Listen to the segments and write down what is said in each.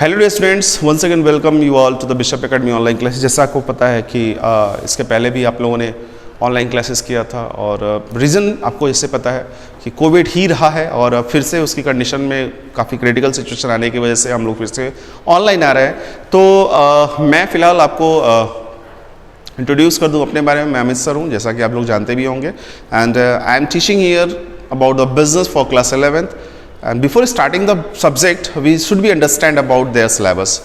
Hello dear students, once again welcome you all to the Bishop academy online class. जैसा आपको पता है कि इसके पहले भी आप लोगों ने ऑनलाइन क्लासेस किया था और रीज़न आपको इससे पता है कि कोविड ही रहा है और फिर से उसकी कंडीशन में काफ़ी क्रिटिकल सिचुएशन आने की वजह से हम लोग फिर से ऑनलाइन आ रहे हैं। तो मैं फ़िलहाल आपको इंट्रोड्यूस कर दूं अपने बारे में। मैं अमित सर हूं, जैसा कि आप लोग जानते भी होंगे, and I am teaching here about the business for class 11th। And before starting the subject, we should be understand about their syllabus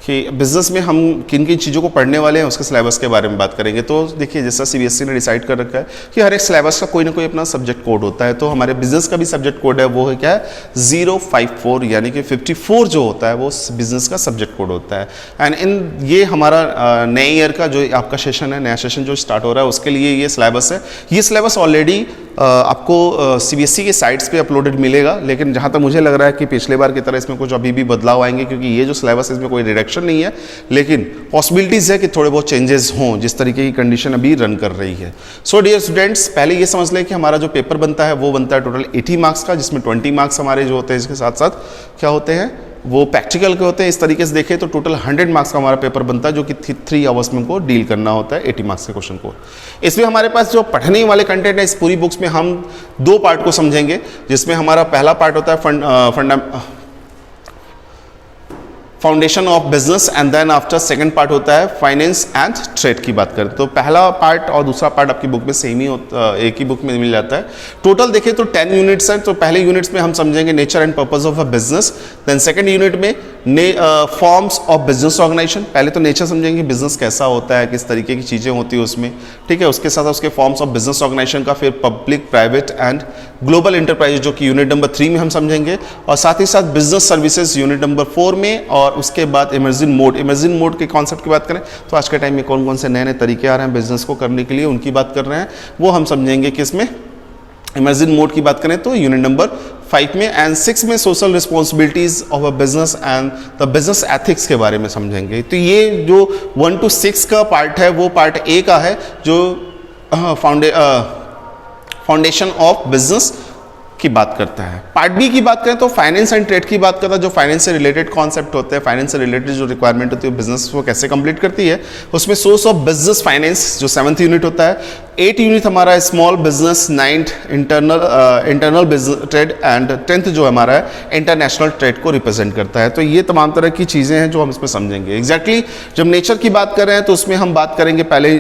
कि बिज़नेस में हम किन किन चीज़ों को पढ़ने वाले हैं, उसके सिलेबस के बारे में बात करेंगे। तो देखिए, जैसा सीबीएसई ने डिसाइड कर रखा है कि हर एक सिलेबस का कोई ना कोई अपना सब्जेक्ट कोड होता है। तो हमारे बिज़नेस का भी सब्जेक्ट कोड है, वो है क्या है 054, यानी कि 54 जो होता है वो बिज़नेस का सब्जेक्ट कोड होता है। एंड इन ये हमारा नए ईयर का जो आपका सेशन है, नया सेशन जो स्टार्ट हो रहा है, उसके लिए ये सिलेबस है। ये सिलेबस ऑलरेडी आपको सीबीएसई के साइट्स पे अपलोडेड मिलेगा, लेकिन जहाँ तक मुझे लग रहा है कि पिछले बार की तरह इसमें कुछ अभी भी बदलाव आएंगे, क्योंकि ये जो सिलेबस है इसमें कोई रिडक्शन नहीं है, लेकिन पॉसिबिलिटीज़ है कि थोड़े बहुत चेंजेस हों जिस तरीके की कंडीशन अभी रन कर रही है। सो डियर स्टूडेंट्स, पहले ये समझ लें कि हमारा जो पेपर बनता है वो बनता है टोटल 80 मार्क्स का, जिसमें 20 मार्क्स हमारे जो होते हैं इसके साथ साथ क्या होते हैं वो प्रैक्टिकल के होते हैं। इस तरीके से देखें तो टोटल 100 मार्क्स का हमारा पेपर बनता है, जो कि 3 आवर्स में हमको डील करना होता है 80 मार्क्स के क्वेश्चन को। इसमें हमारे पास जो पढ़ने वाले कंटेंट है, इस पूरी बुक्स में हम 2 पार्ट को समझेंगे, जिसमें हमारा पहला पार्ट होता है foundation of business, and then after second part होता है फाइनेंस एंड ट्रेड की बात करें तो पहला पार्ट और दूसरा पार्ट आपकी बुक में सेम ही होता, एक ही बुक में मिल जाता है। टोटल देखें तो 10 यूनिट्स हैं। तो पहले यूनिट्स में हम समझेंगे nature and purpose of a business, then second unit में फॉर्म्स ऑफ बिजनेस ऑर्गेनाइजेशन। पहले तो नेचर समझेंगे, बिजनेस कैसा होता है, किस तरीके की चीज़ें होती है उसमें, ठीक है। उसके साथ उसके फॉर्म्स ऑफ बिजनेस ऑर्गेनाइजेशन का, फिर public, private and global enterprise जो कि यूनिट नंबर 3 में हम समझेंगे, और साथ ही साथ बिजनेस सर्विसेज यूनिट नंबर 4 में, और उसके बाद इमर्जिंग मोड। इमर्जिंग मोड के कॉन्सेप्ट की बात करें तो आज के टाइम में कौन कौन से नए नए तरीके आ रहे हैं बिजनेस को करने के लिए, उनकी बात कर रहे हैं, वो हम समझेंगे किसमें, इमर्जिंग मोड की बात करें तो यूनिट नंबर 5 में। एंड 6 में social responsibilities of a business and the business ethics के बारे में समझेंगे। तो ये जो 1 to 6 का पार्ट है वो पार्ट ए का है, जो फाउंडेशन ऑफ बिजनेस की बात करता है। पार्ट बी की बात करें तो फाइनेंस एंड ट्रेड की बात करता है, जो फाइनेंस से रिलेटेड कॉन्सेप्ट होते हैं, फाइनेंस से रिलेटेड जो रिक्वायरमेंट होती है बिजनेस को कैसे कंप्लीट करती है, उसमें सोर्स ऑफ बिजनेस फाइनेंस जो 7th यूनिट होता है। 8 यूनिट हमारा small business, 9th internal business trade, and 10th जो हमारा है इंटरनेशनल ट्रेड को रिप्रेजेंट करता है। तो ये तमाम तरह की चीज़ें हैं जो हम इसमें समझेंगे। एग्जैक्टली जब नेचर की बात कर रहे हैं तो उसमें हम बात करेंगे पहले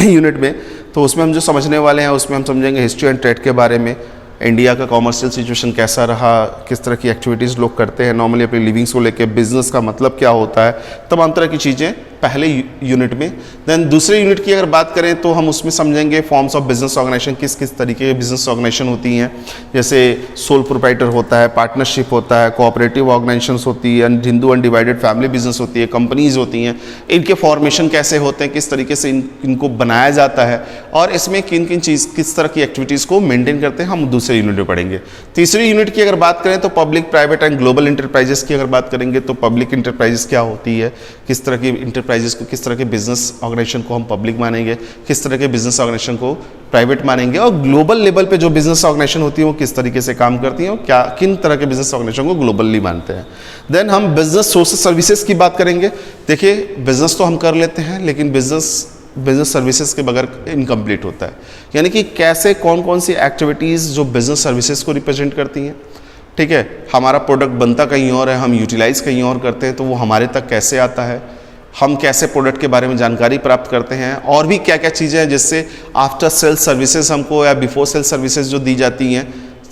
यूनिट में, तो उसमें हम जो समझने वाले हैं उसमें हम समझेंगे हिस्ट्री एंड ट्रेड के बारे में, इंडिया का कॉमर्शियल सिचुएशन कैसा रहा, किस तरह की एक्टिविटीज़ लोग करते हैं नॉर्मली अपनी लिविंग्स को लेके, बिजनेस का मतलब क्या होता है, तमाम तरह की चीज़ें पहले यूनिट में। देन दूसरे यूनिट की अगर बात करें तो हम उसमें समझेंगे फॉर्म्स ऑफ बिजनेस ऑर्गेनाइजेशन, किस किस तरीके के बिजनेस ऑर्गेनाइजेशन होती हैं, जैसे सोल प्रोप्राइटर होता है, पार्टनरशिप होता है, कोऑपरेटिव ऑर्गेनाइजेशन होती है, हिंदू अनडिवाइडेड फैमिली बिजनेस होती है, कंपनीज होती हैं, इनके फॉर्मेशन कैसे होते हैं, किस तरीके से इनको बनाया जाता है, और इसमें किन किन चीज़ किस तरह की एक्टिविटीज़ को मेंटेन करते हैं, हम दूसरे यूनिट में पढ़ेंगे। तीसरी यूनिट की अगर बात करें तो public, private and global enterprises की अगर बात करेंगे तो पब्लिक इंटरप्राइजेस क्या होती है, किस तरह की इंटरप्राइजेस को, किस तरह के बिजनेस ऑर्गेनाइजेशन को हम पब्लिक मानेंगे, किस तरह के बिजनेस ऑर्गेनाइजेशन को प्राइवेट मानेंगे, और ग्लोबल लेवल पे जो बिजनेस ऑर्गेनाइजेशन होती है वो किस तरीके से काम करती है, और क्या किन तरह के बिजनेस ऑर्गेनाइजेशन को ग्लोबली मानते हैं। देन हम बिजनेस सोर्सेज सर्विसेज की बात करेंगे। देखिए, बिजनेस तो हम कर लेते हैं, लेकिन बिजनेस सर्विसेज के बगैर इनकम्प्लीट होता है, यानी कि कैसे कौन कौन सी एक्टिविटीज़ जो बिजनेस सर्विसेज को रिप्रेजेंट करती हैं, ठीक है। हमारा प्रोडक्ट बनता कहीं और है, हम यूटिलाइज कहीं और करते हैं, तो वो हमारे तक कैसे आता है, हम कैसे प्रोडक्ट के बारे में जानकारी प्राप्त करते हैं, और भी क्या क्या चीज़ें हैं जिससे आफ्टर सेल सर्विसेज हमको या बिफोर सेल सर्विसेज जो दी जाती हैं,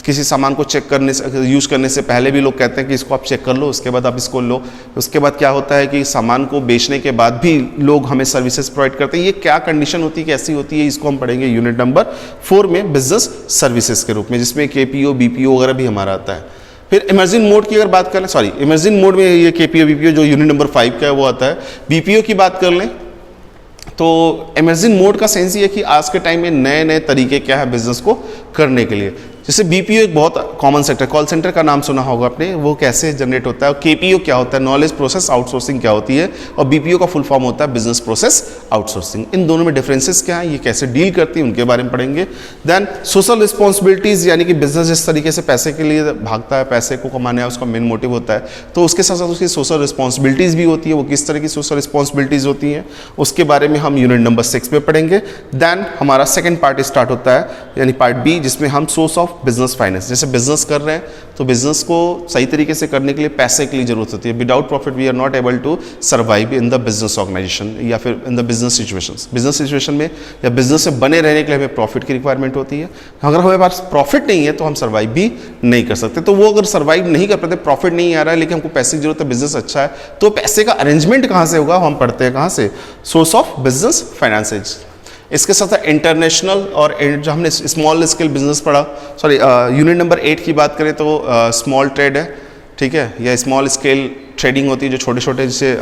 किसी सामान को चेक करने से, यूज़ करने से पहले भी लोग कहते हैं कि इसको आप चेक कर लो, उसके बाद आप इसको लो। उसके बाद क्या होता है कि सामान को बेचने के बाद भी लोग हमें सर्विसेज प्रोवाइड करते हैं। ये क्या कंडीशन होती है, कैसी होती है, इसको हम पढ़ेंगे यूनिट नंबर 4 में बिजनेस सर्विसेज के रूप में, जिसमें KPO BPO वगैरह भी हमारा आता है। फिर इमर्जिंग मोड की अगर बात करें, इमर्जिंग मोड में ये KPO BPO जो यूनिट नंबर 5 का है वो आता है। BPO की बात कर लें तो इमर्जिंग मोड का सेंस ये है कि आज के टाइम में नए नए तरीके क्या है बिजनेस को करने के लिए। जैसे बीपीओ एक बहुत कॉमन सेक्टर, कॉल सेंटर का नाम सुना होगा आपने, वो कैसे जनरेट होता है, और केपीओ क्या होता है, नॉलेज प्रोसेस आउटसोर्सिंग क्या होती है, और बीपीओ का फुल फॉर्म होता है बिजनेस प्रोसेस आउटसोर्सिंग। इन दोनों में डिफरेंसेस क्या है, ये कैसे डील करती है, उनके बारे में पढ़ेंगे। देन सोशल रिस्पॉन्सिबिलिटीज़, यानी कि बिजनेस जिस तरीके से पैसे के लिए भागता है, पैसे को कमाने का उसका मेन मोटिव होता है, तो उसके साथ साथ उसकी सोशल रिस्पॉन्सिबिलिटीज़ भी होती है, वो किस तरह की सोशल रिस्पॉन्सिबिलिटीज़ होती हैं उसके बारे में हम यूनिट नंबर 6 में पढ़ेंगे। देन हमारा सेकंड पार्ट स्टार्ट होता है, यानी पार्ट बी, जिसमें हम सोर्स ऑफ बिजनेस फाइनेंस, जैसे बिजनेस कर रहे हैं तो बिजनेस को सही तरीके से करने के लिए पैसे की जरूरत होती है। Without profit we are not able to survive in the business organisation या फिर in the business situations. Business situation में या बिजनेस से बने रहने के लिए हमें प्रॉफिट की रिक्वायरमेंट होती है। अगर हमारे पास प्रॉफिट नहीं है तो हम सर्वाइव भी नहीं कर सकते। तो वो अगर सर्वाइव नहीं कर पाते, प्रॉफिट नहीं आ रहा है लेकिन हमको पैसे की जरूरत है, बिजनेस अच्छा है, तो पैसे का अरेंजमेंट कहाँ से होगा, हम पढ़ते हैं कहाँ से, सोर्स ऑफ बिजनेस फाइनेंसेज। इसके साथ साथ इंटरनेशनल और जो हमने स्मॉल स्केल बिजनेस पढ़ा, सॉरी यूनिट नंबर 8 की बात करें तो स्मॉल ट्रेड है, ठीक है, या स्मॉल स्केल ट्रेडिंग होती है, जो छोटे छोटे जैसे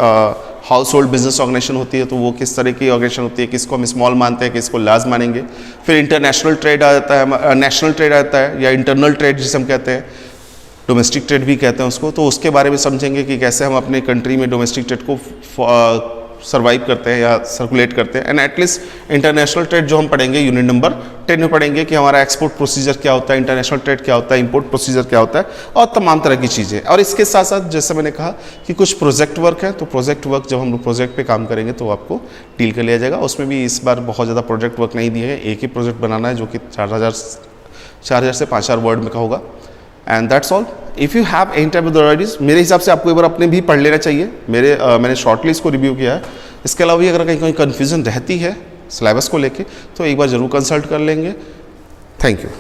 हाउस होल्ड बिजनेस ऑर्गेनाइजेशन होती है, तो वो किस तरह की ऑर्गेनाइजेशन होती है, किसको हम स्मॉल मानते हैं, किसको लार्ज मानेंगे। फिर इंटरनेशनल ट्रेड आ जाता है, नेशनल ट्रेड आता है, या इंटरनल ट्रेड जिसे हम कहते हैं, डोमेस्टिक ट्रेड भी कहते हैं उसको, तो उसके बारे में समझेंगे कि कैसे हम अपने कंट्री में डोमेस्टिक ट्रेड को सर्वाइव करते हैं या सर्कुलेट करते हैं। एंड एटलीस्ट इंटरनेशनल ट्रेड जो हम पढ़ेंगे यूनिट नंबर 10 में पढ़ेंगे कि हमारा एक्सपोर्ट प्रोसीजर क्या होता है, इंटरनेशनल ट्रेड क्या होता है, इंपोर्ट प्रोसीजर क्या होता है, और तमाम तरह की चीज़ें। और इसके साथ साथ जैसे मैंने कहा कि कुछ प्रोजेक्ट वर्क है, तो प्रोजेक्ट वर्क जब हम लोग प्रोजेक्ट पे काम करेंगे तो आपको डील कर लिया जाएगा। उसमें भी इस बार बहुत ज़्यादा प्रोजेक्ट वर्क नहीं दिए हैं, एक ही प्रोजेक्ट बनाना है जो कि 4000 से 5000 वर्ड में का होगा। And that's all. If you have any type of queries, मेरे हिसाब से आपको एक बार अपने भी पढ़ लेना चाहिए। मैंने शॉर्टली इसको रिव्यू किया है। इसके अलावा भी अगर कहीं कन्फ्यूजन रहती है सिलेबस को लेके तो एक बार ज़रूर कंसल्ट कर लेंगे। Thank you.